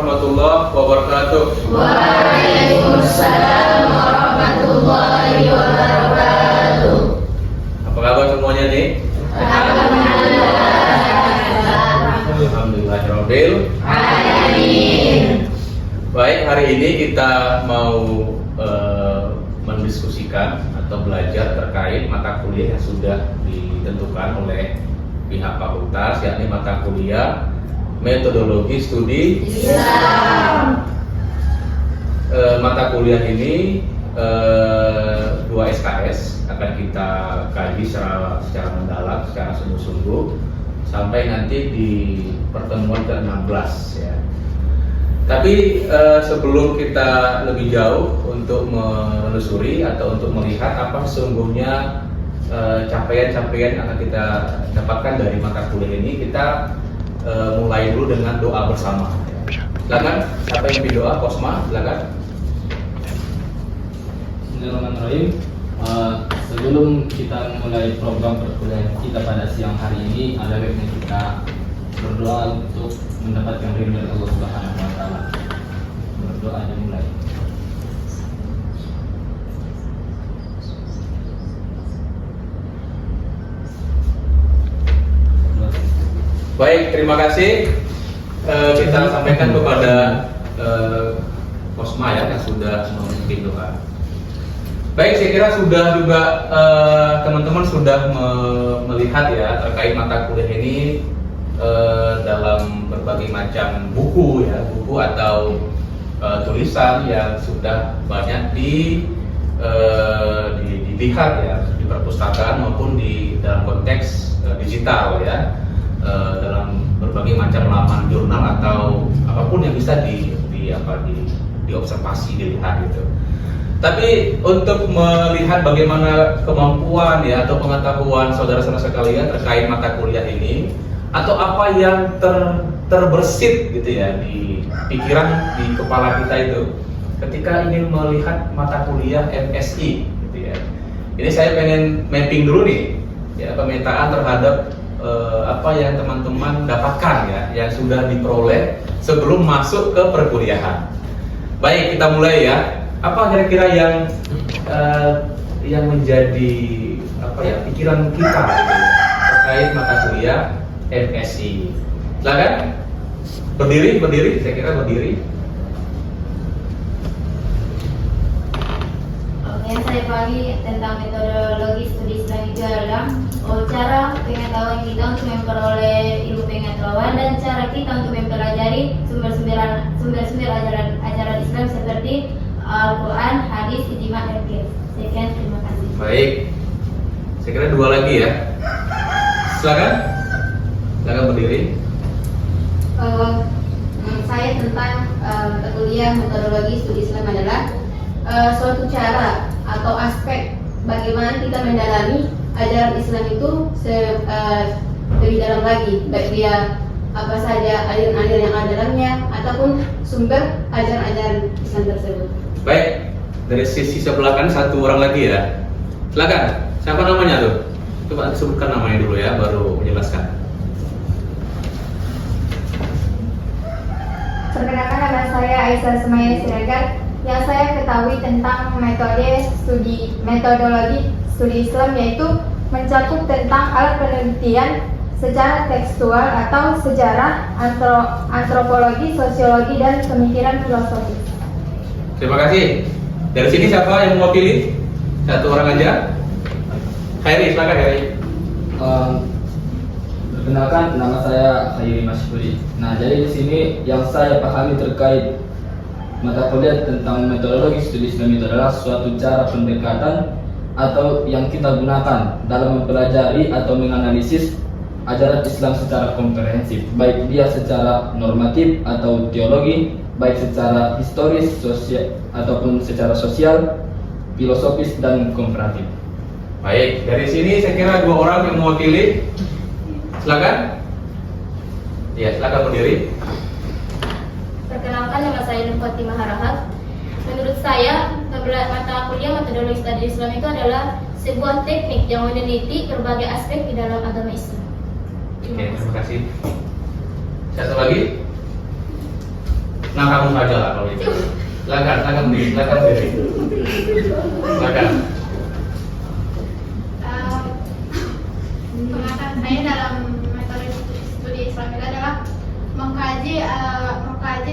warahmatullahi wabarakatuh. Waalaikumsalam warahmatullahi wabarakatuh. Apa kabar semuanya nih? Alhamdulillahirabbil Alamin. Baik, hari ini kita mau mendiskusikan atau belajar terkait mata kuliah yang sudah ditentukan oleh pihak fakultas, yakni mata kuliah metodologi studi Islam. Mata kuliah ini 2 SKS akan kita kaji secara mendalam, secara sungguh-sungguh sampai nanti di pertemuan ke-16 ya. Tapi sebelum kita lebih jauh untuk menelusuri atau untuk melihat apa sesungguhnya capaian-capaian yang akan kita dapatkan dari mata kuliah ini, kita mulai dulu dengan doa bersama. Silakan, siapa yang berdoa? Kosma, silakan. Bismillahirrahmanirrahim. Sebelum kita mulai program perkuliahan kita pada siang hari ini, ada baiknya kita berdoa untuk mendapatkan ridho dari Allah Subhanahu wa taala. Berdoa dan mulai. Baik, terima kasih. Kita sampaikan kepada Kosma ya yang sudah memimpin doa. Baik, saya kira sudah juga teman-teman sudah melihat ya terkait mata kuliah ini dalam berbagai macam buku ya, buku atau tulisan yang sudah banyak dilihat ya di perpustakaan maupun di dalam konteks digital ya, dalam berbagai macam laman jurnal atau apapun yang bisa diobservasi, dilihat gitu. Tapi untuk melihat bagaimana kemampuan ya atau pengetahuan saudara-saudara sekalian terkait mata kuliah ini, atau apa yang terbersit gitu ya di pikiran, di kepala kita itu ketika ingin melihat mata kuliah MSI gitu ya. Ini saya pengen mapping dulu nih ya, pemetaan terhadap apa yang teman-teman dapatkan ya yang sudah diperoleh sebelum masuk ke perkuliahan. Baik, kita mulai ya. Apa kira-kira yang menjadi apa ya pikiran kita gitu, terkait mata kuliah MSI? Silakan berdiri, saya kira berdiri. Yang saya pahami tentang metodologi studi Islam itu adalah cara pengetahuan kita untuk memperoleh ilmu pengetahuan dan cara kita untuk mempelajari sumber-sumber ajaran Islam seperti Al-Quran, hadis, ijma, dan qiyas. Sekian, terima kasih. Baik, saya kira 2 lagi ya. Silakan berdiri. Saya tentang mata kuliah metodologi studi Islam adalah suatu cara atau aspek bagaimana kita mendalami ajaran Islam itu lebih dalam lagi, baik dia apa saja aliran-aliran yang ada dalamnya ataupun sumber ajaran-ajaran Islam tersebut. Baik, dari sisi sebelah kanan 1 orang lagi ya. Silakan, siapa namanya tuh? Coba sebutkan namanya dulu ya, baru menjelaskan. Perkenalkan, nama saya Aisyah Semaya Siregar. Yang saya ketahui tentang metodologi studi Islam yaitu mencakup tentang alat penelitian secara tekstual atau sejarah, antropologi, sosiologi, dan pemikiran filosofis. Terima kasih. Dari sini siapa yang mewakili? 1 orang aja. Khairi, silakan Khairi. Perkenalkan, nama saya Khairi Masyhuri. Nah, jadi di sini yang saya pahami terkait mata kuliah tentang metodologi studi Islam itu adalah suatu cara pendekatan atau yang kita gunakan dalam mempelajari atau menganalisis ajaran Islam secara komprehensif, baik dia secara normatif atau teologi, baik secara historis, sosial ataupun secara sosial, filosofis, dan komparatif. Baik, dari sini saya kira 2 orang yang mewakili. Silakan. Ya, silakan berdiri. Perkenalkan, nama saya Nur Fatimah Harahat. Menurut saya, mata kuliah metodologi studi Islam itu adalah sebuah teknik yang meneliti berbagai aspek di dalam agama Islam. Oke, terima kasih. Satu lagi. Nah kamu saja lah kalau itu. Silakan diri. Silakan. Pengetahuan saya dalam metode studi Islam itu adalah mengkaji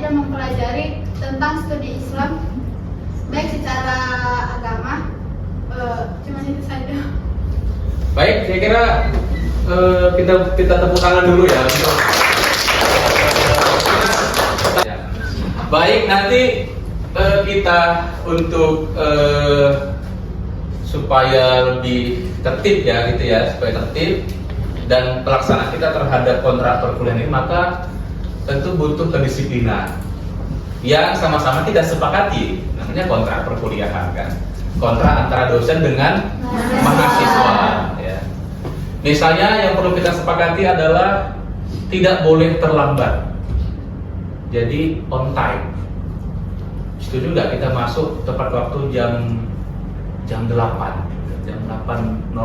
dan mempelajari tentang studi Islam baik secara agama, cuma itu saja. Baik, saya kira kita tepuk tangan dulu ya untuk baik, nanti kita untuk supaya lebih tertib ya gitu ya, supaya tertib dan pelaksanaan kita terhadap kontrak perkuliahan ini, maka tentu butuh kedisiplinan yang sama-sama kita sepakati, namanya kontrak perkuliahan kan, kontrak antara dosen dengan mahasiswa ya. Misalnya yang perlu kita sepakati adalah tidak boleh terlambat, jadi on time. Setuju nggak kita masuk tepat waktu jam 8 jam 8.00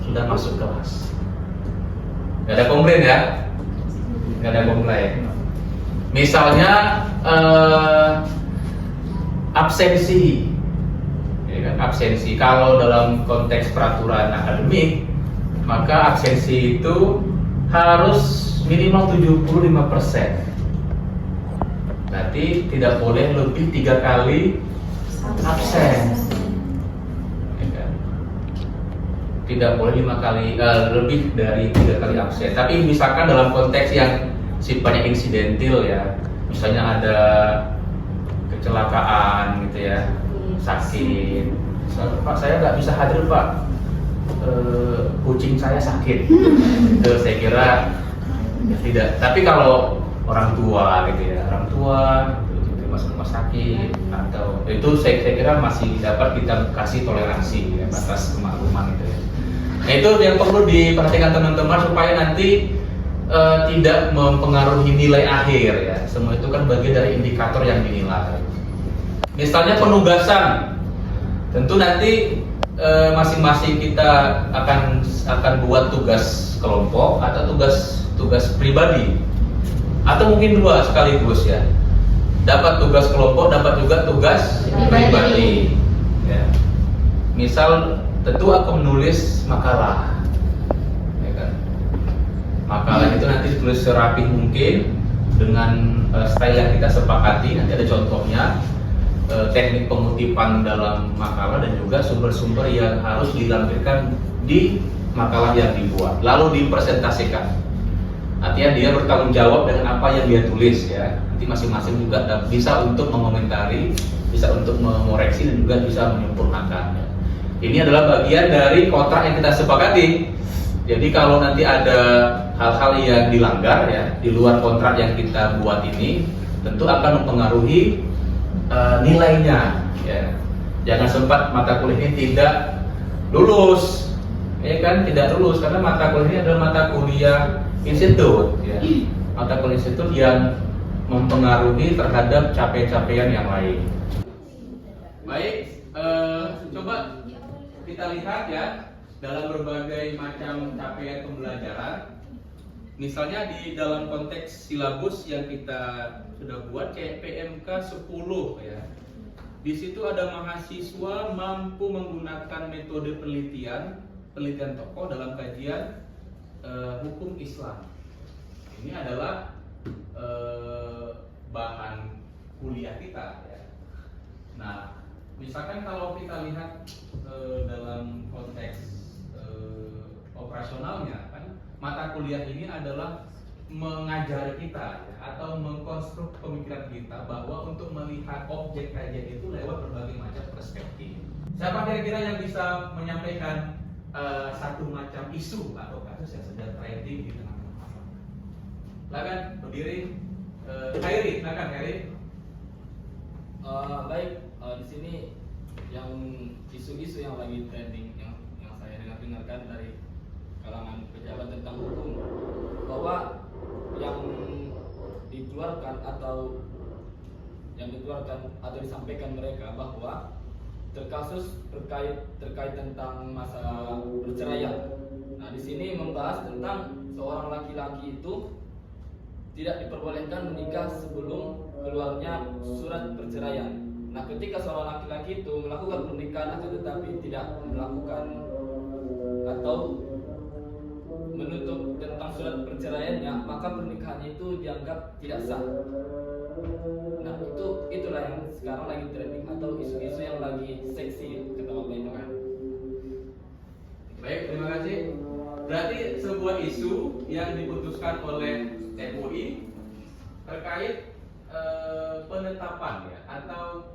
sudah masuk kelas. Nggak ada komplain ya, nggak ada komplain. Misalnya absensi, ya kan? Absensi kalau dalam konteks peraturan akademik, maka absensi itu harus minimal 75%. Berarti tidak boleh lebih 3 kali absen. Tidak boleh 5 kali lebih dari 3 kali absen. Tapi misalkan dalam konteks yang sifatnya insidentil ya, misalnya ada kecelakaan gitu ya, sakit. Pak, saya nggak bisa hadir Pak, kucing saya sakit. Itu saya kira tidak. Tapi kalau orang tua gitu ya, orang tua itu masuk rumah sakit atau itu saya kira masih dapat kita kasih toleransi ya, batas kemakluman gitu ya. Nah, itu yang perlu diperhatikan teman-teman supaya nanti tidak mempengaruhi nilai akhir ya. Semua itu kan bagian dari indikator yang dinilai. Misalnya penugasan, tentu nanti masing-masing kita akan buat tugas kelompok atau tugas pribadi, atau mungkin 2 sekaligus ya. Dapat tugas kelompok, dapat juga tugas pribadi. Ya. Misal tentu aku menulis makalah, ya kan? Makalah itu nanti ditulis serapih mungkin dengan style yang kita sepakati. Nanti ada contohnya, teknik pengutipan dalam makalah dan juga sumber-sumber yang harus dilampirkan di makalah yang dibuat, lalu dipresentasikan. Artinya dia bertanggung jawab dengan apa yang dia tulis ya. Nanti masing-masing juga bisa untuk mengomentari, bisa untuk mengoreksi dan juga bisa menyempurnakan. Ini adalah bagian dari kontrak yang kita sepakati. Jadi kalau nanti ada hal-hal yang dilanggar ya di luar kontrak yang kita buat ini, tentu akan mempengaruhi nilainya ya. Jangan sempat mata kuliah ini tidak lulus, ya kan, tidak lulus karena mata kuliah ini adalah mata kuliah institut ya. Mata kuliah institut yang mempengaruhi terhadap capaian-capaian yang lain. Baik, coba kita lihat ya dalam berbagai macam capaian pembelajaran. Misalnya di dalam konteks silabus yang kita sudah buat kayak PMK 10 ya. Di situ ada mahasiswa mampu menggunakan metode penelitian tokoh dalam kajian hukum Islam. Ini adalah bahan kuliah kita ya. Nah, misalkan kalau kita lihat dalam konteks operasionalnya kan, mata kuliah ini adalah mengajari kita ya, atau mengkonstruk pemikiran kita bahwa untuk melihat objek kajian itu lewat berbagai macam perspektif. Siapa kira-kira yang bisa menyampaikan satu macam isu atau kasus yang sedang trending di tengah-tengah masyarakat? Silakan berdiri. Khairi, silakan Khairi. Baik, di sini yang isu-isu yang lagi trending yang saya dengarkan dari kalangan pejabat tentang hukum, bahwa yang dikeluarkan atau disampaikan mereka bahwa terkasus terkait tentang masalah perceraian. Nah, di sini membahas tentang seorang laki-laki itu tidak diperbolehkan menikah sebelum keluarnya surat perceraian. Nah, ketika seorang laki-laki itu melakukan pernikahan akan tetapi tidak melakukan atau menutup tentang surat perceraiannya, maka pernikahan itu dianggap tidak sah. Nah, itulah yang sekarang lagi trending atau isu-isu yang lagi seksi kata Bapak itu kan. Baik, terima kasih. Berarti sebuah isu yang diputuskan oleh MUI terkait penetapan ya atau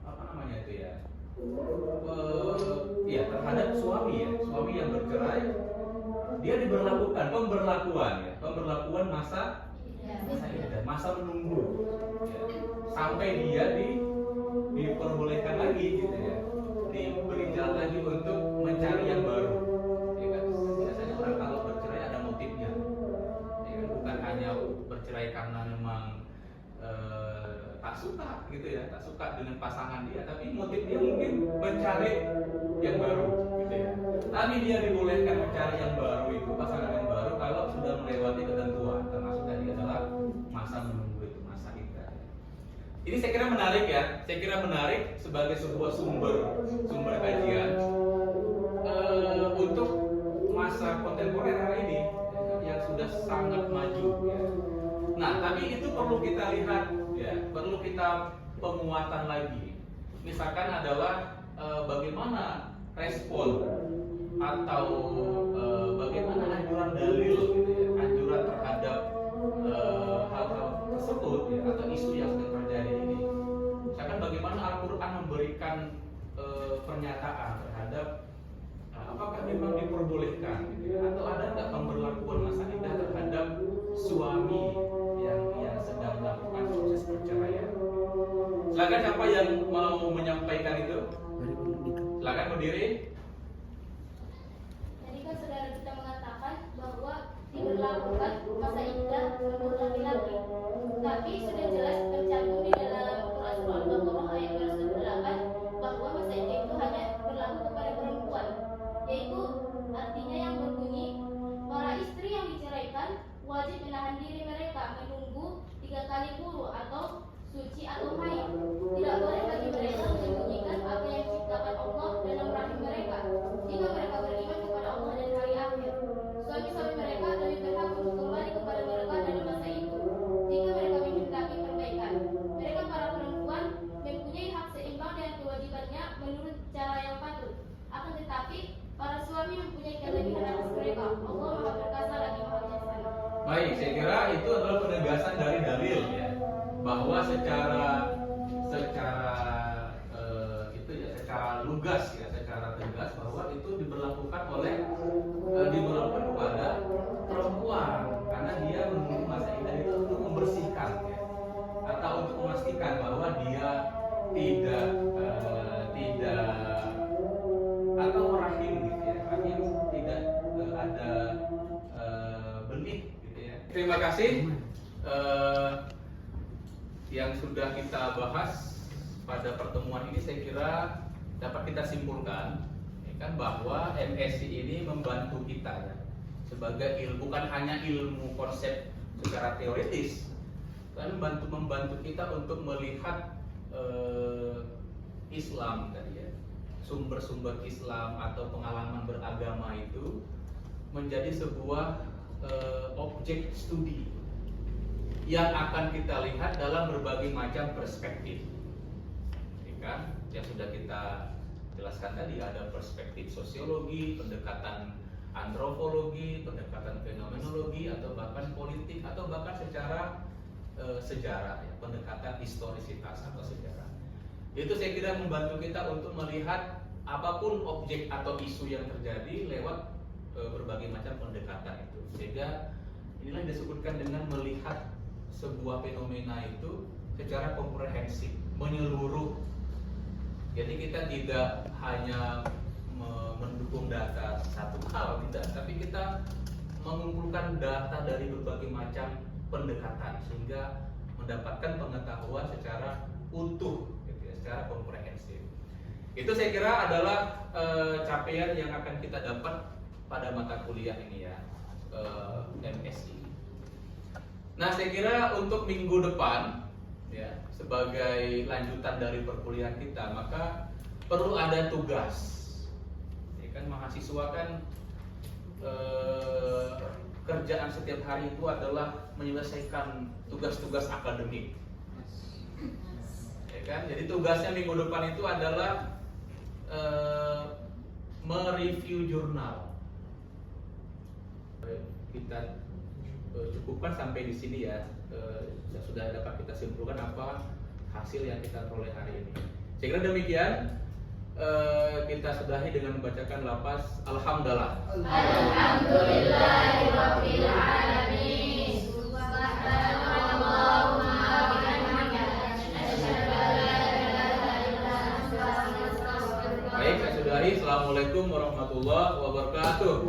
apa namanya itu ya, ya terhadap suami yang bercerai, dia diberlakukan pemberlakuan masa iddah, masa menunggu ya, sampai dia diperbolehkan lagi gitu ya, diberi jalan lagi untuk mencari yang baru ya kan. Biasanya orang kalau bercerai ada motifnya ya kan? Bukan hanya bercerai karena memang tak suka gitu ya, tak suka dengan pasangan dia, tapi motif dia mungkin mencari yang baru gitu ya. Tapi dia dibolehkan mencari yang baru itu, pasangan yang baru kalau sudah melewati ketentuan, termasuk tadi adalah masa menunggu itu, masa iddah. Ini saya kira menarik ya, saya kira menarik sebagai sebuah sumber kajian untuk masa kontemporer hari ini yang sudah sangat maju ya. Nah, tapi itu perlu kita lihat ya, perlu kita penguatan lagi. Misalkan adalah bagaimana respon atau bagaimana anjuran dalil gitu ya, anjuran terhadap hal-hal tersebut ya, atau isu yang sedang terjadi ini. Misalkan bagaimana Al-Quran memberikan pernyataan terhadap apakah memang diperbolehkan gitu ya, atau ada nggak pemberlakuan masa iddah terhadap suami yang sedang melakukan proses perceraian. Silakan siapa yang mau menyampaikan itu? Silakan berdiri. Tadi kan saudara kita mengatakan bahwa diberlakukan masa iddah menurut laki-laki. Tapi sudah jelas tercantum di dalam Quran surah Al-Baqarah ayat 208 bahwa masa iddah itu hanya berlaku kepada perempuan, yaitu artinya yang berbunyi para istri yang diceraikan wajib menahan diri mereka menunggu 3 kali bulu atau suci atau haid. Tidak boleh bagi mereka menyembunyikan apa yang diciptakan Allah dalam rahim mereka jika mereka beriman kepada Allah dan hari akhir. Suami-suami mereka lebih berhak untuk kembali kepada mereka dalam masa itu jika mereka memintai perbaikan. Mereka para perempuan mempunyai hak seimbang dengan kewajibannya menurut cara yang patut. Akan tetapi para suami mempunyai kelebihan atas mereka. Allah Maha Perkasa lagi Maha Bijaksana. Baik, saya kira itu adalah penegasan dari dalil ya, bahwa secara lugas ya, secara tegas bahwa itu diberlakukan kepada perempuan karena dia menunggu masa iddah itu untuk membersihkan ya, atau untuk memastikan bahwa dia tidak atau rahim gitu ya, rahim tidak ada benih gitu ya. Terima kasih yang sudah kita bahas pada pertemuan ini. Saya kira dapat kita simpulkan ya kan, bahwa MSI ini membantu kita ya, sebagai ilmu, bukan hanya ilmu konsep secara teoritis, kan membantu kita untuk melihat Islam tadi ya, sumber-sumber Islam atau pengalaman beragama itu menjadi sebuah objek studi yang akan kita lihat dalam berbagai macam perspektif, ya kan? Yang sudah kita jelaskan tadi, ada perspektif sosiologi, pendekatan antropologi, pendekatan fenomenologi, atau bahkan politik, atau bahkan secara sejarah, ya, pendekatan historisitas atau sejarah. Itu saya kira membantu kita untuk melihat apapun objek atau isu yang terjadi lewat berbagai macam pendekatan itu. Sehingga inilah yang disebutkan dengan melihat sebuah fenomena itu secara komprehensif, menyeluruh. Jadi kita tidak hanya mendukung data satu hal, tidak, tapi kita mengumpulkan data dari berbagai macam pendekatan sehingga mendapatkan pengetahuan secara utuh, gitu ya, secara komprehensif. Itu saya kira adalah capaian yang akan kita dapat pada mata kuliah ini ya, MSI. Nah, saya kira untuk minggu depan ya, sebagai lanjutan dari perkuliahan kita, maka perlu ada tugas. Ya kan, mahasiswa kan kerjaan setiap hari itu adalah menyelesaikan tugas-tugas akademik. Ya kan? Jadi tugasnya minggu depan itu adalah mereview jurnal. Kita cukupkan sampai di sini ya. Sudah dapat kita simpulkan apa hasil yang kita peroleh hari ini. Saya kira demikian. Kita sudahi dengan membacakan lafaz Alhamdulillah. Alhamdulillahirabbil alamin. Subhanallahumma wa bihamdika asyhadu an la ilaha illa anta astaghfiruka wa atubu ilaik. Baik, saya sudahi. Assalamualaikum warahmatullahi wabarakatuh.